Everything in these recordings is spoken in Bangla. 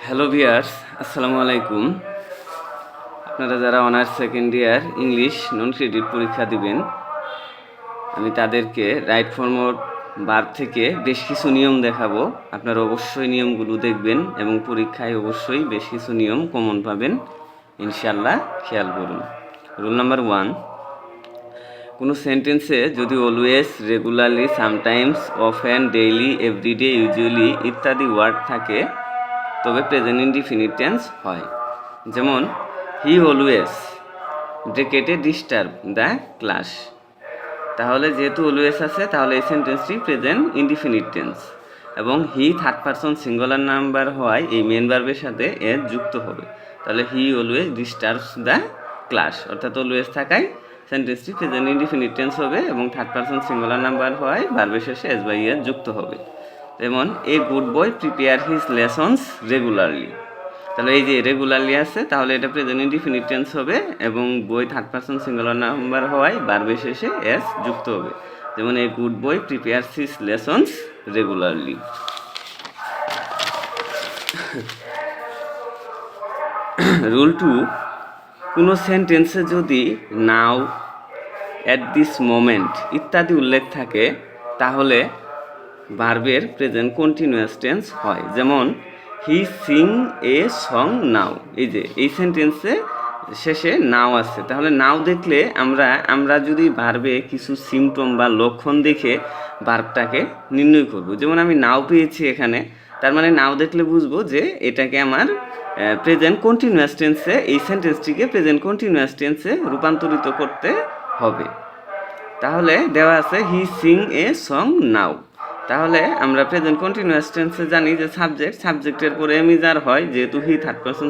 হ্যালো ভিয়ার্স, আসসালামু আলাইকুম। আপনারা যারা honours second year English non credit পরীক্ষা দিবেন, আমি তাদেরকে রাইট ফর্ম ভার্ব থেকে বেশ কিছু নিয়ম দেখাবো। আপনারা অবশ্যই নিয়মগুলো দেখবেন এবং পরীক্ষায় অবশ্যই বেশ কিছু নিয়ম কমন পাবেন ইনশাল্লাহ। খেয়াল করুন। রুল নাম্বার 1, কোনো সেন্টেন্সে যদি always, regularly, sometimes, often, daily, everyday, usually ইত্যাদি ওয়ার্ড থাকে তবে প্রেজেন্ট ইনডিফিনিট টেন্স হয়। যেমন হি অলওয়েজ ব্রেকেটে ডিস্টার্ব দ্য ক্লাস। তাহলে যেহেতু অলওয়েজ আছে তাহলে এই সেন্টেন্সটি প্রেজেন্ট ইনডিফিনিট টেন্স এবং he third person singular number হওয়ায় এই মেন ভার্বের সাথে এর যুক্ত হবে। তাহলে he always disturbs the class, অর্থাৎ অলওয়েজ থাকায় সেন্টেন্সটি প্রেজেন্ট ইনডিফিনিট টেন্স হবে এবং থার্ড পারসন সিঙ্গুলার নাম্বার হওয়ায় ভার্বের শেষে এস বাই এর যুক্ত হবে। যেমন a good boy prepare his lessons regularly. তাহলে এই যে রেগুলারলি আছে তাহলে এটা প্রেজেন্ট ইনডিফিনিট টেন্স হবে এবং বই থার্ড পারসন সিঙ্গুলার নাম্বার হওয়ায় ভার্বের শেষে এস যুক্ত হবে। যেমন a good boy prepares his lessons regularly. Rule 2, কোনো সেন্টেন্সে যদি নাও, অ্যাট দিস মোমেন্ট ইত্যাদি উল্লেখ থাকে তাহলে ভার্বের প্রেজেন্ট কন্টিনিউয়াস টেন্স হয়। যেমন হি সিং এ সং নাও। এই যে এই সেন্টেন্সে শেষে নাও আছে, তাহলে নাও দেখলে আমরা যদি ভার্বে কিছু সিমটম বা লক্ষণ দেখে ভার্বটাকে নির্ণয় করব। যেমন আমি নাও পেয়েছি এখানে, তার মানে নাও দেখলে বুঝবো যে এটাকে আমার প্রেজেন্ট কন্টিনিউয়াস টেন্সে, এই সেন্টেন্সটিকে প্রেজেন্ট কন্টিনিউয়াস টেন্সে রূপান্তরিত করতে হবে। তাহলে দেওয়া আছে হি সিং এ সং নাও। তাহলে আমরা প্রেজেন্ট কন্টিনিউয়াস টেন্সে জানি যে সাবজেক্টের পরে এমিজার হয়, যেহেতু he third person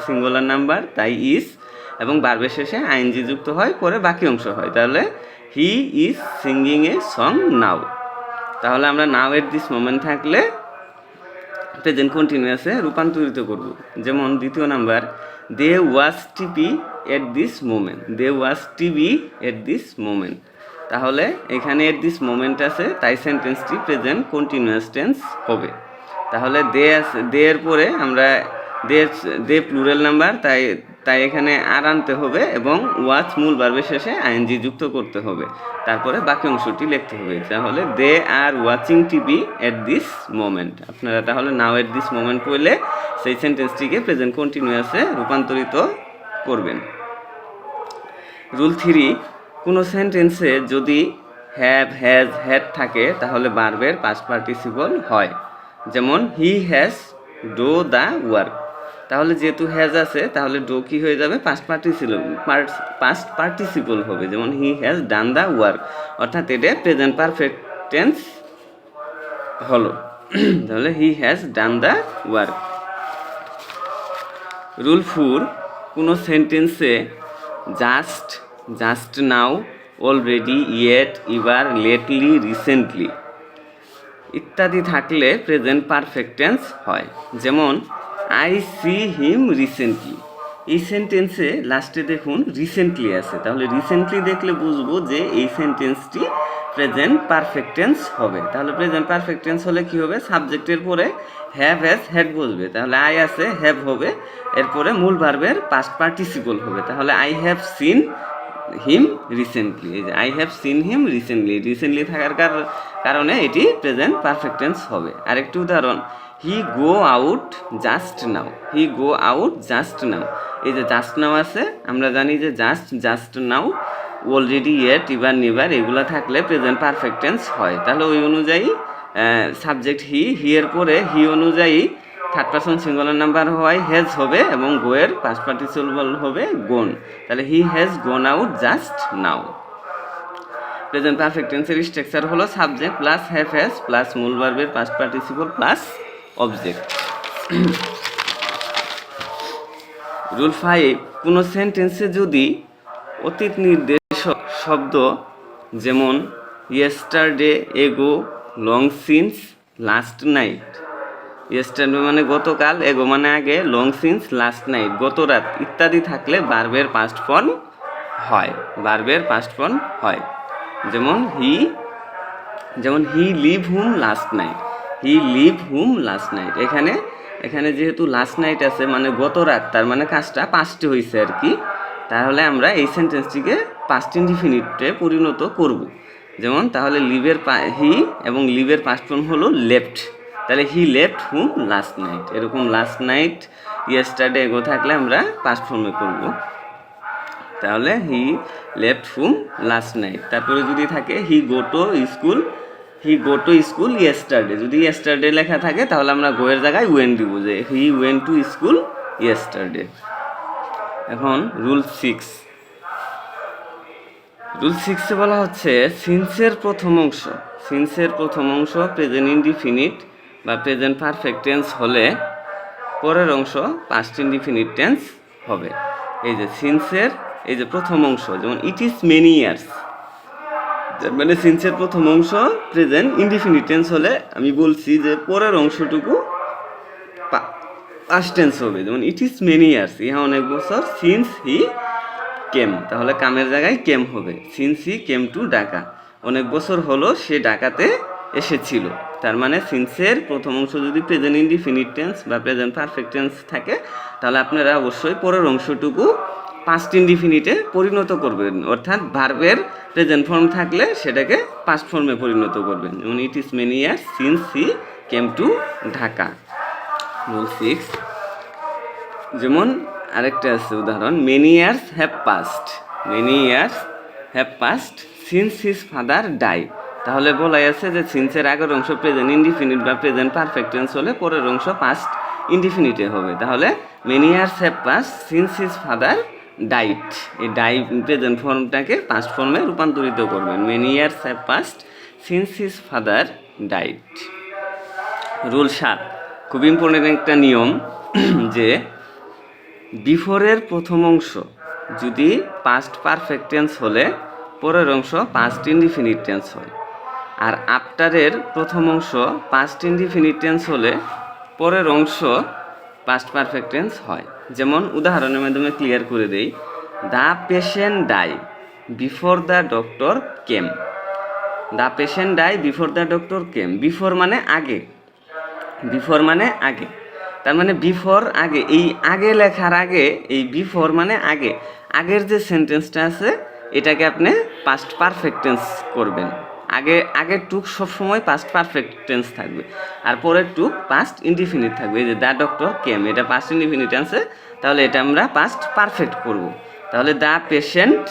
singular number তাই ইজ, এবং ভার্বের শেষে আইএনজি যুক্ত হয়, পরে বাকি অংশ হয়। তাহলে he is singing a song now. তাহলে আমরা নাও এট দিস মোমেন্ট থাকলে প্রেজেন্ট কন্টিনিউয়াসে রূপান্তরিত করব। যেমন দ্বিতীয় number, they was TV at this moment. They was TV at this moment. তাহলে এখানে এট দিস মোমেন্ট আছে তাই সেন্টেন্সটি প্রেজেন্ট কন্টিনিউয়াস টেন্স হবে। তাহলে দে আছে, দে এর পরে আমরা দে প্লুরাল নাম্বার তাই এখানে আর আনতে হবে এবং ওয়াচ মূল ভার্বের শেষে আইএনজি যুক্ত করতে হবে, তারপরে বাকি অংশটি লিখতে হবে। তাহলে they are watching TV at this moment. আপনারা তাহলে নাও এট দিস মোমেন্ট পড়লে সেই সেন্টেন্সটিকে প্রেজেন্ট কন্টিনিউয়াসে রূপান্তরিত করবেন। রুল 3, কোনো সেন্টেন্সে যদি হ্যাভ, হ্যাজ, হ্যাড থাকে তাহলে ভার্বের পাস্ট পার্টিসিপল হয়। যেমন he has do the work. তাহলে যেহেতু হ্যাজ আছে তাহলে ডো কি হয়ে যাবে, পাস্ট পার্টিসিপল হবে। যেমন he has done the work, অর্থাৎ এটা প্রেজেন্ট পারফেক্ট টেন্স হলো। তাহলে he has done the work. Rule 4, কোনো সেন্টেন্সে just, just now, already, yet, এবার, লেটলি, রিসেন্টলি ইত্যাদি থাকলে প্রেজেন্ট পারফেক্ট টেন্স হয়। যেমন আই সি হিম রিসেন্টলি। এই সেন্টেন্সে লাস্টে দেখুন রিসেন্টলি আছে, তাহলে রিসেন্টলি দেখলে বুঝবো যে এই সেন্টেন্সটি প্রেজেন্ট পারফেক্ট টেন্স হবে। তাহলে প্রেজেন্ট পারফেক্ট টেন্স হলে কি হবে, সাবজেক্টের পরে হ্যাভ, হ্যাজ, হ্যাড বসবে। তাহলে আই আছে, হ্যাভ হবে, এরপরে মূল ভার্বের পাস্ট পার্টিসিপল হবে। তাহলে I have seen him recently. এই যে I have seen him recently, recently থাকার কারণে এটি প্রেজেন্ট পারফেক্ট টেন্স হবে। আরেকটি উদাহরণ, হি গো আউট জাস্ট নাও। হি গো আউট জাস্ট নাও। এই যে জাস্ট নাও আছে, আমরা জানি যে জাস্ট নাও, অলরেডি, ইয়েট, এবার, নেভার এগুলো থাকলে প্রেজেন্ট পারফেক্ট টেন্স হয়। তাহলে ওই অনুযায়ী সাবজেক্ট হি, এর পরে হি অনুযায়ী থার্ড পারসন সিঙ্গুলার নাম্বার হওয়ায় হ্যাজ হবে এবং গোয়ের পাস্ট পার্টিসিপল হবে গোন। তাহলে he has gone out just now. Present perfect টেন্সের স্ট্রাকচার হলো subject plus have, has plus মূল ভার্বের past participle plus object. Rule 5, কোনো সেন্টেন্সে যদি অতীত নির্দেশক শব্দ যেমন ইয়েস্টারডে, এগো, long since, last night, yesterday মানে গতকাল, এগো মানে আগে, লং সিন্স, লাস্ট নাইট গত রাত ইত্যাদি থাকলে ভার্বের পাস্ট ফর্ম হয়। ভার্বের পাস্ট ফর্ম হয়। যেমন he live hmm last night. He live hmm last night. এখানে যেহেতু লাস্ট নাইট আছে মানে গত রাত, তার মানে কাজটা পাস্টে হয়েছে আর কি। তাহলে আমরা এই সেন্টেন্সটিকে পাস্ট ইনডিফিনিটে পরিণত করব। যেমন তাহলে হি এবং লিভের পাস্ট ফর্ম হলো লেফট, তাহলে he left hmm last night. এরকম লাস্ট নাইট, ইয়েস্টারডে এগো থাকলে আমরা পাস্ট ফর্মে করব। তাহলে he left hmm last night. তারপরে যদি থাকে হি গো টু স্কুল ইয়েস্টারডে, যদি ইয়েস্টারডে লেখা থাকে তাহলে আমরা গোয়ের জায়গায় ওয়েন দিব, যে he went to school yesterday. এখন রুল 6 বলা হচ্ছে সিন্সের প্রথম অংশ প্রেজেন্ট ইনডিফিনিট বা প্রেজেন্ট পারফেক্ট টেন্স হলে পরের অংশ পাস্ট ইনডিফিনিট টেন্স হবে। এই যে সিন্সের এই যে প্রথম অংশ, যেমন ইট ইজ মেনি ইয়ার্স, মানে সিন্সের প্রথম অংশ প্রেজেন্ট ইনডিফিনিট টেন্স হলে আমি বলছি যে পরের অংশটুকু পাস্ট টেন্স হবে। যেমন ইট ইজ মেনি ইয়ার্স, ইহা অনেক বছর, সিন্স হি কেম, তাহলে কামের জায়গায় কেম হবে। Since he came to Dhaka, অনেক বছর হলো সে ঢাকাতে এসেছিল। তার মানে সিন্সের প্রথম অংশ যদি প্রেজেন্ট ইনডিফিনিট টেন্স বা প্রেজেন্ট পারফেক্ট টেন্স থাকে তাহলে আপনারা অবশ্যই পরের অংশটুকু পাস্ট ইনডিফিনিটে পরিণত করবেন, অর্থাৎ ভার্বের প্রেজেন্ট ফর্ম থাকলে সেটাকে পাস্ট ফর্মে পরিণত করবেন। যেমন it is many years since he came to Dhaka. Rule 6 যেমন আরেকটা আছে উদাহরণ, many years have past since his father die. তাহলে বলাই আছে যে সিন্সের আগের অংশ প্রেজেন্ট ইনডিফিনিট বা প্রেজেন্ট পারফেক্ট টেন্স হলে পরের অংশ পাস্ট ইনডিফিনিটে হবে। তাহলে many years have past since his father died, এই ডাই প্রেজেন্ট ফর্মটাকে পাস্ট ফর্মে রূপান্তরিত করবেন। Many years have past since his father ডাইট। রুল 7 খুব ইম্পর্টেন্ট একটা নিয়ম, যে বিফোরের প্রথম অংশ যদি পাস্ট পারফেক্ট টেন্স হলে পরের অংশ পাস্ট ইনডিফিনিট টেন্স হয়, আর আফটারের প্রথম অংশ পাস্ট ইনডিফিনিট টেন্স হলে পরের অংশ পাস্ট পারফেক্ট টেন্স হয়। যেমন উদাহরণের মাধ্যমে ক্লিয়ার করে দেই, the patient die before the doctor came. The patient die before the doctor came, before মানে আগে, তার মানে বিফোর আগে, এই আগে লেখার আগে এই বিফোর মানে আগের যে সেন্টেন্সটা আছে এটাকে আপনি পাস্ট পারফেক্ট টেন্স করবেন। আগের টুক সবসময় পাস্ট পারফেক্ট টেন্স থাকবে, আর পরের টুক পাস্ট ইনডিফিনিট থাকবে। এই যে দ্য ডক্টর কেম, এটা পাস্ট ইনডিফিনিট টেন্সে, তাহলে এটা আমরা পাস্ট পারফেক্ট করব। তাহলে দ্য পেশেন্ট,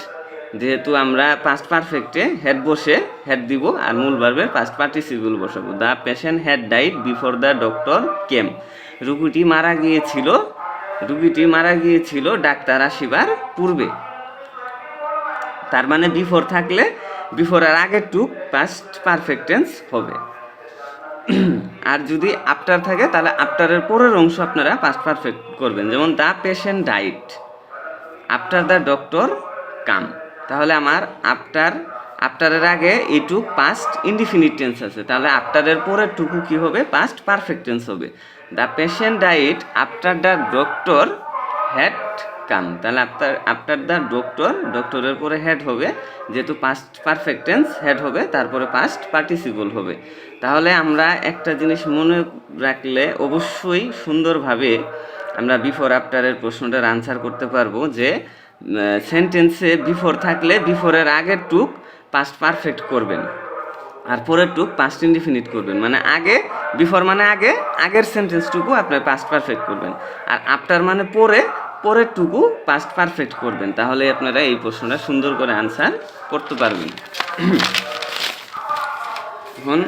যেহেতু আমরা পাস্ট পারফেক্টে হেড বসে হেড দিব আর মূল ভার্বের পাস্ট পার্টিসিপল বসাবো। The patient had died before the doctor came, রোগীটি মারা গিয়েছিল ডাক্তার আসিবার পূর্বে। তার মানে বিফোর থাকলে বিফোরের আগের টুক পাস্ট পারফেক্ট টেন্স হবে, আর যদি আফটার থাকে তাহলে আফটারের পরের অংশ আপনারা পাস্ট পারফেক্ট করবেন। যেমন the patient died after the doctor come, তাহলে আমার আফটারের আগে এইটুক পাস্ট ইনডিফিনিট টেন্স আছে, তাহলে আফটারের পরের টুকু কি হবে পাস্ট পারফেক্ট টেন্স হবে। The patient died after the doctor had come, তাহলে আফটার দ্য ডক্টরের পরে হেড হবে, যেহেতু পাস্ট পারফেক্ট টেন্স হেড হবে, তারপরে পাস্ট পার্টিসিপল হবে। তাহলে আমরা একটা জিনিস মনে রাখলে অবশ্যই সুন্দরভাবে আমরা বিফোর আফটারের প্রশ্নটার আনসার করতে পারবো, যে সেন্টেন্সে বিফোর থাকলে বিফোরের আগের টুক পাস্ট পারফেক্ট করবেন আর পরের টুক পাস্ট ইনডিফিনিট করবেন। মানে বিফোর মানে আগের সেন্টেন্সটুকু আপনার পাস্ট পারফেক্ট করবেন, আর আফটার মানে পরের টুকু পাস্ট পারফেক্ট করবেন। তাহলে আপনারা এই প্রশ্নটা সুন্দর করে আনসার করতে পারবেন। এখন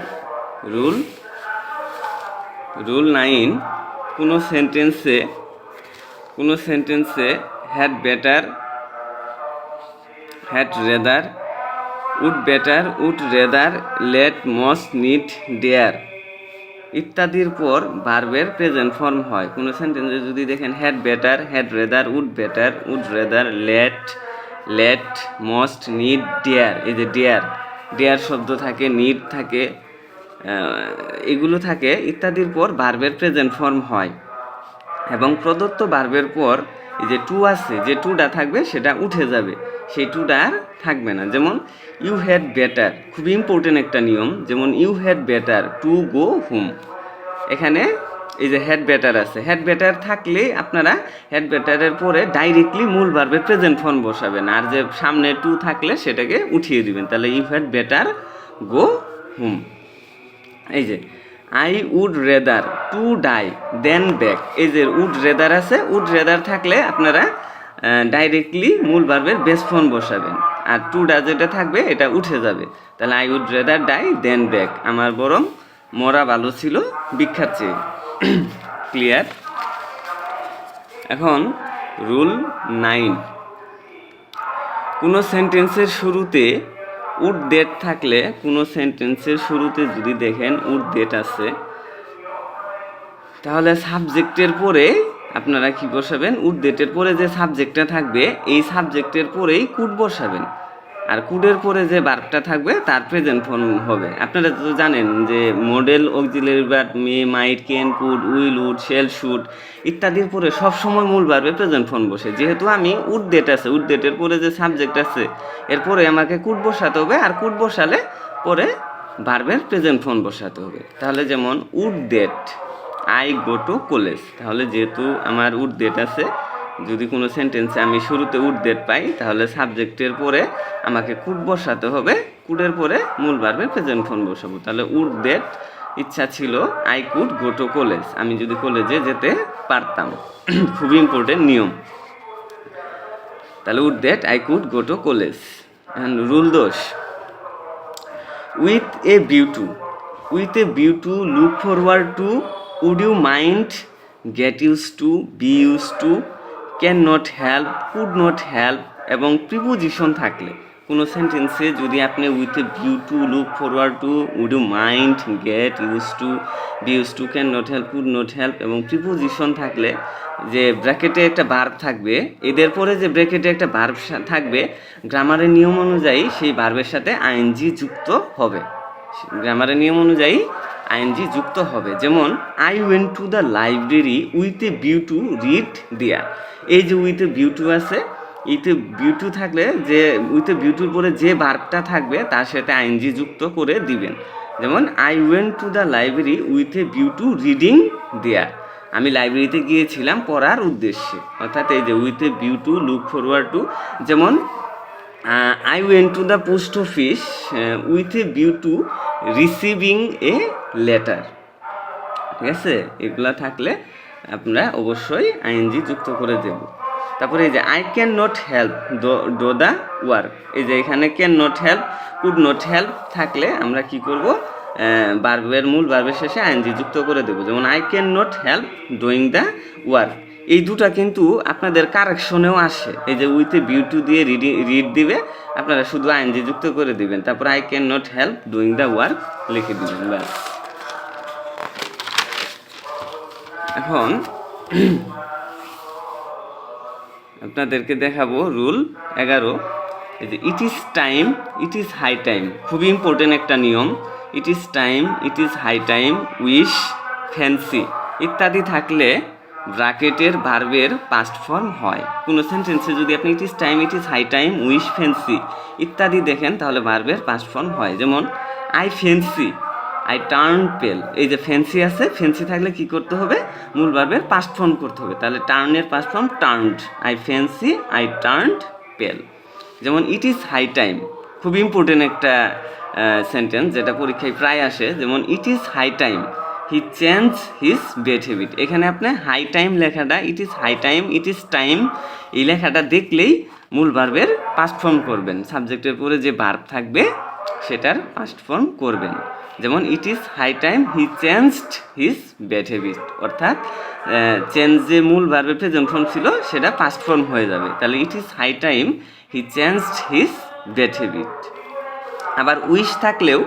রুল 9 কোনো সেন্টেন্সে had better, had rather, would better, would rather, let, must, need, dare ইত্যাদির পর ভার্বের প্রেজেন্ট ফর্ম হয়। কোনো সেন্টেন্সে যদি দেখেন had better, had rather, would better, would rather, let, must, need, dare, এই যে ডেয়ার শব্দ থাকে, নিড থাকে, এগুলো থাকে ইত্যাদির পর ভার্বের প্রেজেন্ট ফর্ম হয়। এবং প্রদত্ত ভার্বের পর এই যে টু আছে, যে টুটা থাকবে সেটা উঠে যাবে, সেই টুটা আর থাকবে না। যেমন ইউ হ্যাড বেটার, খুবই ইম্পর্টেন্ট একটা নিয়ম। যেমন you had better to go home, এখানে এই যে হেড ব্যাটার আছে, হেড ব্যাটার থাকলে আপনারা হেড ব্যাটারের পরে ডাইরেক্টলি মূল ভার্বের প্রেজেন্ট ফর্ম বসাবেন, আর যে সামনে টু থাকলে সেটাকে উঠিয়ে দিবেন। তাহলে if had better go home. এই যে I would rather to die than back, এই যে উড রেদার আছে, উড রেদার থাকলে আপনারা ডাইরেক্টলি মূল ভার্বের বেস ফর্ম বসাবেন, আর টু ডা যেটা থাকবে এটা উঠে যাবে। তাহলে I would rather die than back, আমার বরং মরা ভালো ছিল ভিক্ষার চেয়ে। ক্লিয়ার? এখন রুল 9, কোনো সেন্টেন্সের শুরুতে উড ডেট থাকলে, কোনো সেন্টেন্সের শুরুতে যদি দেখেন উড ডেট আছে, তাহলে সাবজেক্টের পরে আপনারা কি বসাবেন? উড ডেটের পরে যে সাবজেক্টটা থাকবে এই সাবজেক্টের পরেই কুড বসাবেন, আর কুডের পরে যে ভার্বটা থাকবে তার প্রেজেন্ট ফর্ম হবে। আপনারা তো জানেন যে modal auxiliary verb may, might, can, could, will, would, shall, should ইত্যাদির পরে সবসময় মূল ভার্বে প্রেজেন্ট ফর্ম বসে। যেহেতু আমি উড ডেট আছে, উড ডেটের পরে যে সাবজেক্ট আছে এরপরে আমাকে কুড বসাতে হবে, আর কুড বসালে পরে ভার্বের প্রেজেন্ট ফর্ম বসাতে হবে। তাহলে যেমন would that I go to college, তাহলে যেহেতু আমার উড ডেট আছে, যদি কোনো সেন্টেন্সে আমি শুরুতে উড ডেট পাই তাহলে সাবজেক্টের পরে আমাকে কুড বসাতে হবে, কুডের পরে মূল ভার্বের প্রেজেন্ট ফর্ম বসাবো। তাহলে উড ডেট ইচ্ছা ছিল I could go to college, আমি যদি কলেজে যেতে পারতাম। খুবই ইম্পর্টেন্ট নিয়ম। তাহলে would that I could go to college. Rule দোষ, with a view to, with a view to, look forward to, would you mind, get use to, be use to, can not help, could not help এবং প্রিপোজিশন থাকলে, কোনো সেন্টেন্সে যদি আপনি with a view to, look forward to, would you mind, get use to, be use to, can not help, could not help এবং প্রিপোজিশন থাকলে, যে ব্র্যাকেটে একটা ভার্ব থাকবে, এদের পরে যে ব্র্যাকেটে একটা ভার্ব থাকবে, গ্রামারের নিয়ম অনুযায়ী সেই ভার্বের সাথে আইএনজি যুক্ত হবে। গ্রামারের নিয়ম অনুযায়ী আইএনজি যুক্ত হবে। যেমন I went to the library with a view to read there, এই যে উইথ এ ভিউ টু আছে, উইথ এ ভিউ টু থাকলে যে উইথ এ ভিউ টুর পরে যে ভার্বটা থাকবে তার সাথে আইএনজি যুক্ত করে দিবেন। যেমন I went to the library with a view to reading there, আমি লাইব্রেরিতে গিয়েছিলাম পড়ার উদ্দেশ্যে, অর্থাৎ এই যে with a view to, look forward to. যেমন I went to the post office with a view to receiving a letter. ঠিক আছে, এগুলা থাকলে আমরা অবশ্যই আইএনজি যুক্ত করে দেব। তারপরে এই যে I can not help do the work, এই যে এখানে can not help, could not help থাকলে আমরা কি করব? ভার্বের মূল ভার্বের শেষে আইএনজি যুক্ত করে দেব। যেমন I can not help doing the work, এই দুটা কিন্তু আপনাদের কারেকশনেও আসে। এই যে উইথ এ ভিউ টু দিয়ে রিড দিবে, আপনারা শুধু আইএনজি যুক্ত করে দিবেন, তারপর I can not help doing the work লিখে দিবেন, ব্যাস। এখন আপনাদেরকে দেখাবো রুল 11, এই যে it is time, it is high time, খুবই ইম্পর্টেন্ট একটা নিয়ম। It is time, it is high time, wish, fancy ইত্যাদি থাকলে ব্র্যাকেটের ভার্বের পাস্ট ফর্ম হয়। কোনো সেন্টেন্সে যদি আপনি it is time, it is high time, wish, fancy ইত্যাদি দেখেন তাহলে ভার্বের পাস্ট ফর্ম হয়। যেমন আই ফ্যান্সি আই টার্ন পেল, এই যে ফ্যান্সি আছে, ফ্যান্সি থাকলে কি করতে হবে? মূল ভার্বের পাস্ট ফর্ম করতে হবে। তাহলে টার্নের past form turned, I fancy I turned pale. যেমন ইট ইজ হাই টাইম, খুব ইম্পর্টেন্ট একটা সেন্টেন্স যেটা পরীক্ষায় প্রায় আসে। যেমন it is high time he change his bad habit, এখানে আপনি হাই টাইম লেখাটা, it is high time, it is time এই লেখাটা দেখলেই মূল ভার্বের পাস্ট ফর্ম করবেন, সাবজেক্টের পরে যে ভার্ব থাকবে সেটার পাস্ট ফর্ম করবেন। যেমন it is high time he changed his bad habit, অর্থাৎ চেঞ্জ যে মূল ভার্বের প্রেজেন্ট ফর্ম ছিল সেটা পাস্ট ফর্ম হয়ে যাবে। তাহলে it is high time he changed his bad habit. আবার উইশ থাকলেও,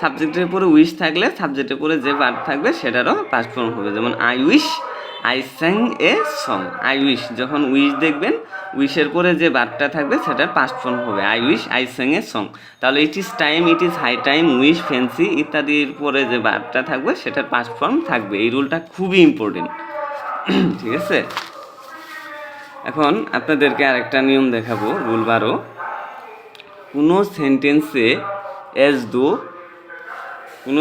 সাবজেক্টের পরে উইশ থাকলে সাবজেক্টের পরে যে ভার্ব থাকবে সেটারও পাস্ট ফর্ম হবে। যেমন I wish I sang a song, I wish যখন উইশ দেখবেন উইশের পরে যে ভার্বটা থাকবে সেটার পাস্ট ফর্ম হবে I wish I sang a song. তাহলে it is time, it is high time, wish, fancy ইত্যাদির পরে যে ভার্বটা থাকবে সেটার পাস্ট ফর্ম থাকবে। এই রুলটা খুবই ইম্পর্টেন্ট, ঠিক আছে। এখন আপনাদেরকে আরেকটা নিয়ম দেখাবো, রুল 12, কোনো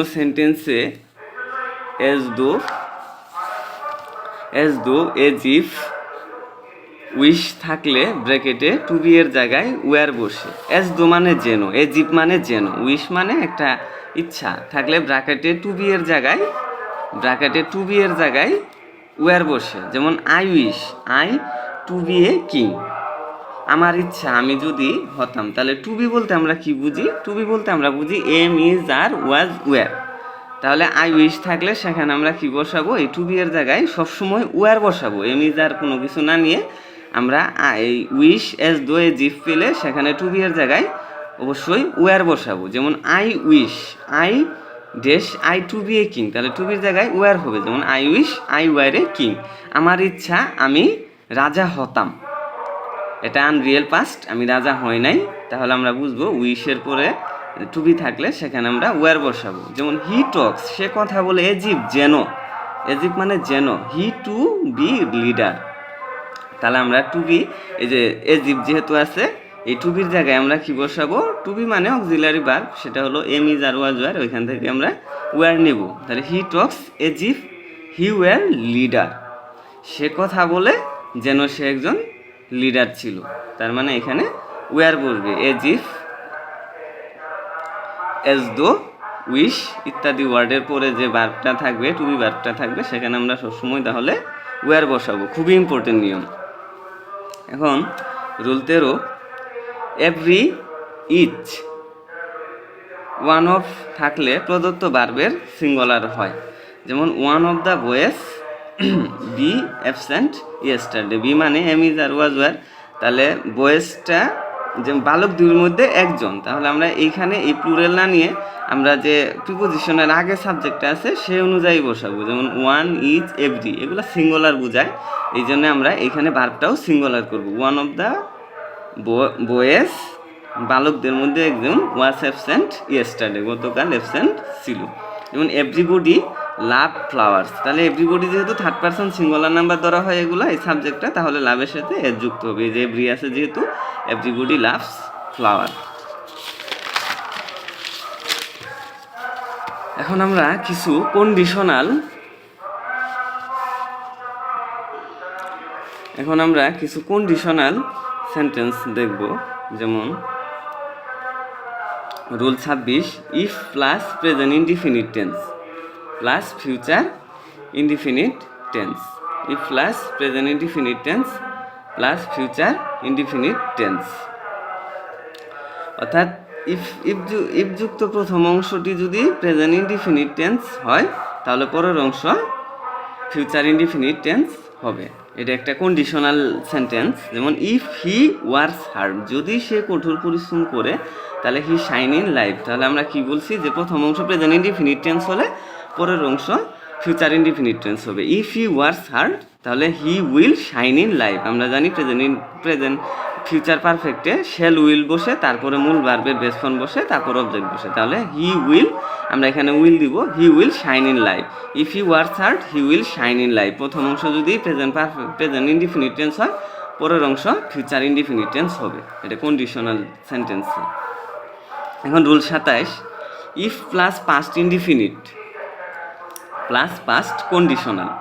সেন্টেন্সে as though as if wish থাকলে ব্র্যাকেটে টু বি এর জায়গায় ওয়ার বসে, as though মানে যেন, as if মানে যেন, উইশ মানে একটা ইচ্ছা থাকলে ব্র্যাকেটে টু বি এর জায়গায় ওয়ার বসে। যেমন I to be a king, আমার ইচ্ছা আমি যদি হতাম। তাহলে টু বি বলতে আমরা কি বুঝি? টু বি বলতে আমরা বুঝি am is are was were. তাহলে আই উইশ থাকলে সেখানে আমরা কি বসাবো? এই টু বি এর জায়গায় সবসময় ওয়ার বসাবো। এম ইজ আর কোনো কিছু না নিয়ে আমরা এই উইশ এজ দো এ জিফ পেলে সেখানে টু বি এর জায়গায় অবশ্যই ওয়ার বসাবো। যেমন I wish I to be a king, তাহলে টু বির জায়গায় ওয়ার হবে। যেমন I wish I were a king, আমার ইচ্ছা আমি রাজা হতাম। এটা আনরিয়েল পাস্ট, আমি রাজা হই নাই। তাহলে আমরা বুঝবো উইশের পরে টু বি থাকলে সেখানে আমরা ওয়ার বসাবো। যেমন হি টক্স, সে কথা বলে, এজিপ যেন, এজিপ মানে যেন, হি টু বি লিডার। তাহলে আমরা টু বি, এই যে এজিপ যেহেতু আছে, এই টু বির জায়গায় আমরা কি বসাবো? টু বি মানে অক্সিলারি ভার্ব, সেটা হলো am is are was were, ওইখান থেকে আমরা ওয়ার নেব। তাহলে হি টক্স এজিপ হি ওয়ার লিডার, সে কথা বলে যেন সে একজন লিডার ছিল। তার মানে এখানে ওয়ার বসবে। এজিপ, এজ দো, উইশ ইত্যাদি ওয়ার্ডের পরে যে ভার্বটা থাকবে, টু বি ভার্বটা থাকবে, সেখানে আমরা সবসময় তাহলে ওয়ার বসাবো। খুবই ইম্পর্টেন্ট নিয়ম। এখন rule 13, every, each, one of থাকলে প্রদত্ত ভার্বের সিঙ্গুলার হয়। যেমন one of the boys be absent yesterday, be মানে am is are was were, তাহলে বয়েজটা যে বালক দুইয়ের মধ্যে একজন, তাহলে আমরা এইখানে এই প্লুরাল না নিয়ে আমরা যে প্রিপোজিশনের আগে সাবজেক্টটা আছে সেই অনুযায়ী বসাবো। যেমন ওয়ান, ইজ, এভরি, এগুলো সিঙ্গুলার বোঝায়, এই জন্য আমরা এখানে ভার্বটাও সিঙ্গুলার করব। ওয়ান অফ দ্য বয়েজ, বালকদের মধ্যে একজন, ওয়াজ অ্যাবসেন্ট ইয়েস্টারডে, গতকাল অ্যাবসেন্ট ছিল। যেমন এভরিবডি লাভ ফ্লাওয়ার্স, তাহলে এভরিবডি যেহেতু থার্ড পারসন সিঙ্গুলার নাম্বার ধরা হয় এগুলো, এই সাবজেক্টটা, তাহলে লাভের সাথে এর যুক্ত হবে। এই যে এভরি আছে যেহেতু, এভরিবডি লাভস ফ্লাওয়ার। এখন আমরা কিছু কন্ডিশনাল সেন্টেন্স দেখব। যেমন rule 26, if plus present indefinite tense plus future indefinite tense, if plus present indefinite tense plus future indefinite tense. অর্থাৎ ইফ যুক্ত প্রথম অংশটি যদি প্রেজেন্ট ইনডিফিনিট টেন্স হয়, তাহলে পরের অংশ ফিউচার ইনডিফিনিট টেন্স হবে। এটা একটা কন্ডিশনাল সেন্টেন্স। যেমন ইফ হি ওয়ার্কস হার্ড, যদি সে কঠোর পরিশ্রম করে, তাহলে হি শাইন ইন লাইফ। তাহলে আমরা কি বলছি? যে প্রথম অংশ প্রেজেন্ট ইনডিফিনিট টেন্স হলে পরের অংশ ফিউচার ইনডিফিনিট টেন্স হবে। ইফ হি ওয়ার্কস হার্ড, তাহলে he will shine in life. আমরা জানি প্রেজেন্ট ফিউচার পারফেক্টে শ্যাল উইল বসে, তারপরে মূল ভার্বের বেস ফর্ম বসে, তারপর অবজেক্ট বসে। তাহলে হি উইল, আমরা এখানে উইল দিব, he will shine in life. If he works hard he will shine in life. প্রথম অংশ যদি প্রেজেন্ট ইনডিফিনিট টেন্স হয়, পরের অংশ ফিউচার ইনডিফিনিট টেন্স হবে। এটা কন্ডিশনাল সেন্টেন্স। এখন rule 27, if plus past indefinite plus past conditional.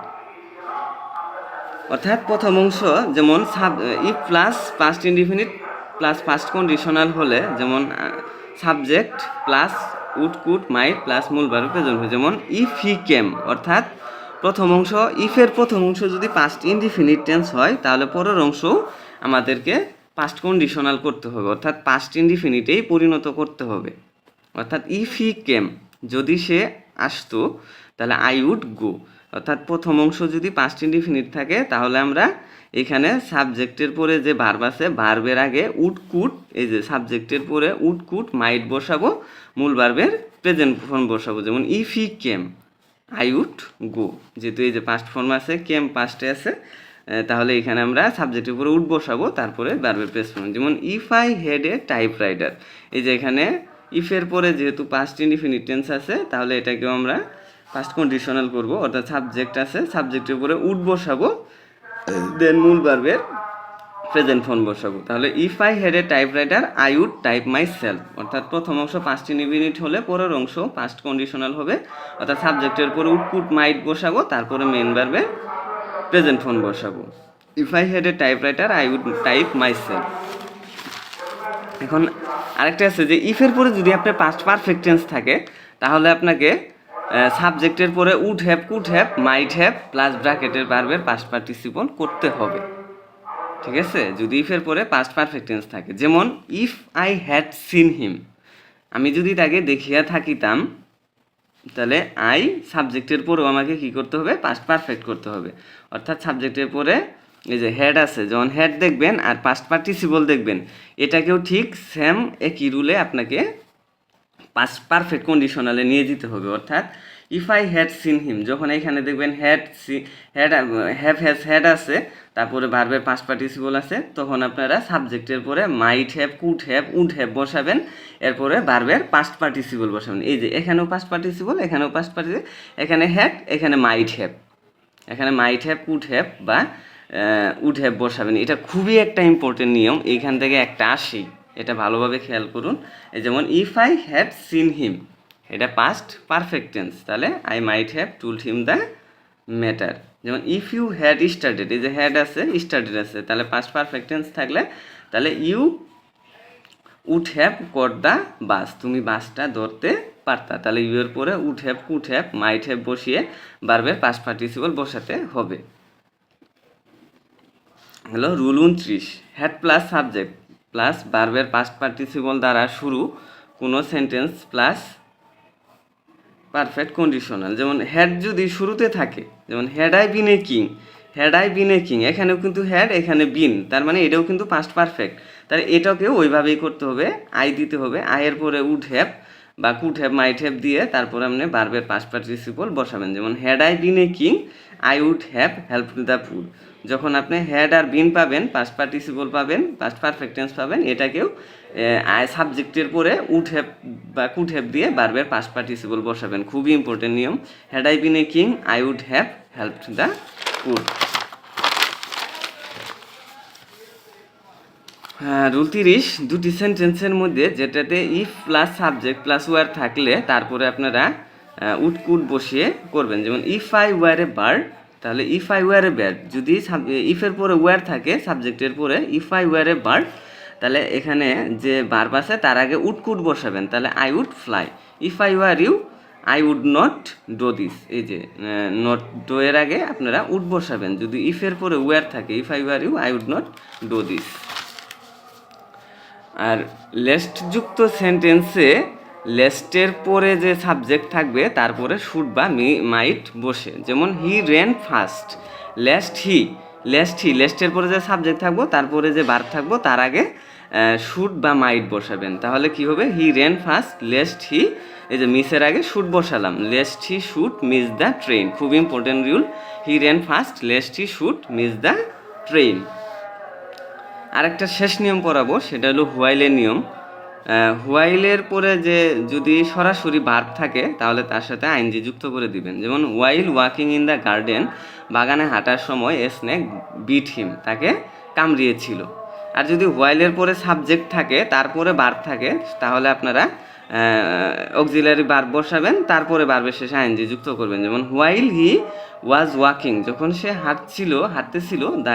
অর্থাৎ প্রথম অংশ যেমন if plus past indefinite plus past conditional হলে, যেমন subject plus would, could, might plus মূল ভার্ব প্রেজেন্ট হয়। যেমন ইফ হি কেম, অর্থাৎ প্রথম অংশ, ইফের প্রথম অংশ যদি পাস্ট ইনডিফিনিট টেন্স হয়, তাহলে পরের অংশ আমাদেরকে পাস্ট কন্ডিশনাল করতে হবে, অর্থাৎ পাস্ট ইনডিফিনিটেই পরিণত করতে হবে। অর্থাৎ ইফ হি কেম, যদি সে আসতো, তাহলে আই উড গো। অর্থাৎ প্রথম অংশ যদি পাস্ট ইনডিফিনিট থাকে, তাহলে আমরা এখানে সাবজেক্টের পরে যে ভার্ব আছে, ভার্বের আগে উড, কুড, এই যে সাবজেক্টের পরে উড, কুড, মাইট বসাবো, মূল ভার্বের প্রেজেন্ট ফর্ম বসাবো। যেমন if he came I would go, যেহেতু এই যে পাস্ট ফর্ম আছে, কেম পাস্টে আছে, তাহলে এখানে আমরা সাবজেক্টের উপরে উড বসাবো, তারপরে ভার্বের প্রেজেন্ট ফর্ম। যেমন if I had a typewriter, এই যে এখানে ইফের পরে যেহেতু পাস্ট ইনডিফিনিট টেন্স আছে, তাহলে এটাকেও আমরা পাস্ট কন্ডিশনাল করব। অর্থাৎ সাবজেক্ট আছে, সাবজেক্টের উপরে উড বসাবো, দেন মূল ভার্বের প্রেজেন্ট ফর্ম বসাবো। তাহলে if I had a typewriter I would type myself, অর্থাৎ প্রথম অংশ পাস্ট ইনডিফিনিট হলে পরের অংশ পাস্ট কন্ডিশনাল হবে, অর্থাৎ সাবজেক্টের পরে উড কুড মাইট বসাবো, তারপরে মেন ভার্বে প্রেজেন্ট ফর্ম বসাবো। If I had a typewriter I would type myself. এখন আরেকটা আছে যে ইফের পরে যদি আপনার পাস্ট পারফেক্ট টেন্স থাকে তাহলে আপনাকে সাবজেক্টের পরে would have, could have, might have plus ব্র্যাকেটের ভার্বের পাস্ট পার্টিসিপল করতে হবে। ঠিক আছে, যদি ইফের পরে পাস্ট পারফেক্ট টেন্স থাকে, যেমন if I had seen him, আমি যদি তাকে দেখিয়া থাকিতাম, তাহলে আই সাবজেক্টের পরেও আমাকে কি করতে হবে, পাস্ট পারফেক্ট করতে হবে। অর্থাৎ সাবজেক্টের পরে এই যে হেড আছে, যখন হেড দেখবেন আর পাস্ট পার্টিসিপল দেখবেন, এটাকেও ঠিক সেম একই রুলে আপনাকে পাস্ট পারফেক্ট কন্ডিশনালে নিয়ে যেতে হবে। অর্থাৎ if I had seen him, যখন এখানে দেখবেন হ্যাড হ্যাভ হ্যাজ হ্যাড আছে, তারপরে ভার্বের পাস্ট পার্টিসিপল আছে, তখন আপনারা সাবজেক্টের পরে might have, could have, would have বসাবেন, এরপরে ভার্বের পাস্ট পার্টিসিপল বসাবেন। এই যে এখানেও পাস্ট পার্টিসিপল, এখানেও পাস্ট পার্টিসিপল, এখানে হ্যাড, এখানে মাইট হ্যাভ, এখানে মাইট হ্যাভ, কুড হ্যাভ বা উড হ্যাভ বসাবেন। এটা খুবই একটা ইম্পর্টেন্ট নিয়ম, এইখান থেকে একটা আসি, এটা ভালোভাবে খেয়াল করুন। এই যেমন if I had seen him, এটা পাস্ট পারফেক্ট টেন্স, তাহলে I might have টুল্ড him the matter. যেমন ইফ ইউ হ্যাড স্টার্টেড, এই যে হ্যাড আছে, স্টার্টেড আছে, তাহলে পাস্ট পারফেক্ট টেন্স থাকলে তাহলে you would have got the bus, তুমি বাসটা ধরতে পারতা, তাহলে ইউ এর পরে would have, could have, might have বসিয়ে ভার্বের পাস্ট পার্টিসিপল বসাতে হবে। হলো rule 29, had plus subject plus ভার্বের পাস্ট পার্টিসিপল দ্বারা শুরু কোনো সেন্টেন্স প্লাস পারফেক্ট কন্ডিশনাল। যেমন হ্যাড যদি শুরুতে থাকে, যেমন had I been a king, had I been a king, এখানেও কিন্তু হ্যাড, এখানে বিন, তার মানে এটাও কিন্তু পাস্ট পারফেক্ট, তাহলে এটাকেও ওইভাবেই করতে হবে, আই দিতে হবে, আয়ের পরে উড হ্যাভ বা কুড হ্যাভ, মাইট হ্যাভ দিয়ে তারপরে আপনি ভার্বের পাস্ট পার্টিসিপল বসাবেন। যেমন had I been a king I would have helped the poor, যখন আপনি হ্যাড আর বিন পাবেন, পাস্ট পার্টিসিপল পাবেন, পাস্ট পারফেক্ট টেন্স পাবেন, এটাকেও আই সাবজেক্টের পরে উড হ্যাভ বা কুড হ্যাভ দিয়ে ভার্বের পাস্ট পার্টিসিপল বসাবেন। খুবই ইম্পর্টেন্ট নিয়ম। Had I been a king I would have helped the পুর। হ্যাঁ, রুল 30, দুটি সেন্টেন্সের মধ্যে যেটাতে if plus subject plus were থাকলে তারপরে আপনারা উড কুড বসিয়ে করবেন। যেমন if I were a bird, তাহলে if I were a bad, যদি ইফের পরে ওয়ার থাকে সাবজেক্টের পরে, if I were a bird, তাহলে এখানে যে ভার্ব আছে তার আগে উড কুড বসাবেন, তাহলে I would fly. If I were you I would not do this, এই যে নট ডো এর আগে আপনারা উড বসাবেন, যদি ইফের পরে ওয়ার থাকে, if I were you I would not do this. আর লেস্টযুক্ত সেন্টেন্সে লেস্টের পরে যে সাবজেক্ট থাকবে তারপরে শুড বা মাইট বসে। যেমন হি রেন ফাস্ট, লেস্ট হি, লেস্টের পরে যে সাবজেক্ট থাকবো তারপরে যে ভার্ব থাকবো তার আগে শুড বা মাইট বসাবেন, তাহলে কি হবে, he ran fast lest he, এই যে মিসের আগে শুড বসালাম, lest he should miss the train. খুব important rule, he ran fast lest he should miss the train. আরেকটা শেষ নিয়ম পড়াবো, সেটা হলো হোয়াইলের নিয়ম। হোয়াইলের পরে যে যদি সরাসরি ভার্ব থাকে তাহলে তার সাথে আইনজি যুক্ত করে দিবেন। যেমন ওয়াইল ওয়াকিং ইন দ্য গার্ডেন, বাগানে হাঁটার সময় এ স্নেক বিট হিম, তাকে কামড়িয়েছিল। আর যদি হোয়াইলের পরে সাবজেক্ট থাকে তারপরে ভার্ব থাকে তাহলে আপনারা অক্সিলারি ভার্ব বসাবেন, তারপরে ভার্বের শেষে আইনজি যুক্ত করবেন। যেমন হোয়াইল হি ওয়াজ ওয়াকিং, যখন সে হাঁটতেছিল the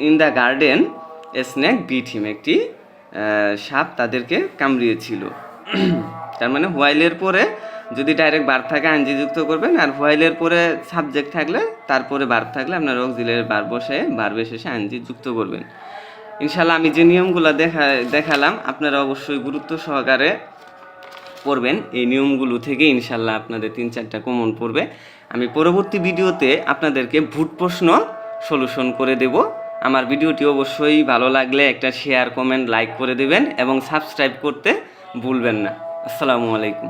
in the garden a snake bit him, একটি সাপ তাদেরকে কামড়িয়েছিল। তার মানে হোয়াইলের পরে যদি ডাইরেক্ট ভার্ব থাকে আইনজি যুক্ত করবেন, আর হোয়াইলের পরে সাবজেক্ট থাকলে তারপরে ভার্ব থাকলে আপনারা অক্সিলারি ভার্ব বসে ভার্বের শেষে আইনজি যুক্ত করবেন। ইনশাল্লাহ আমি যে নিয়মগুলো দেখালাম আপনারা অবশ্যই গুরুত্ব সহকারে পড়বেন। এই নিয়মগুলো থেকে ইনশাল্লাহ আপনাদের 3-4টা কমন পড়বে। আমি পরবর্তী ভিডিওতে আপনাদেরকে ভুট প্রশ্ন সলিউশন করে দেব। আমার ভিডিওটি অবশ্যই ভালো লাগলে একটা শেয়ার, কমেন্ট, লাইক করে দেবেন এবং সাবস্ক্রাইব করতে ভুলবেন না। আসসালামু আলাইকুম।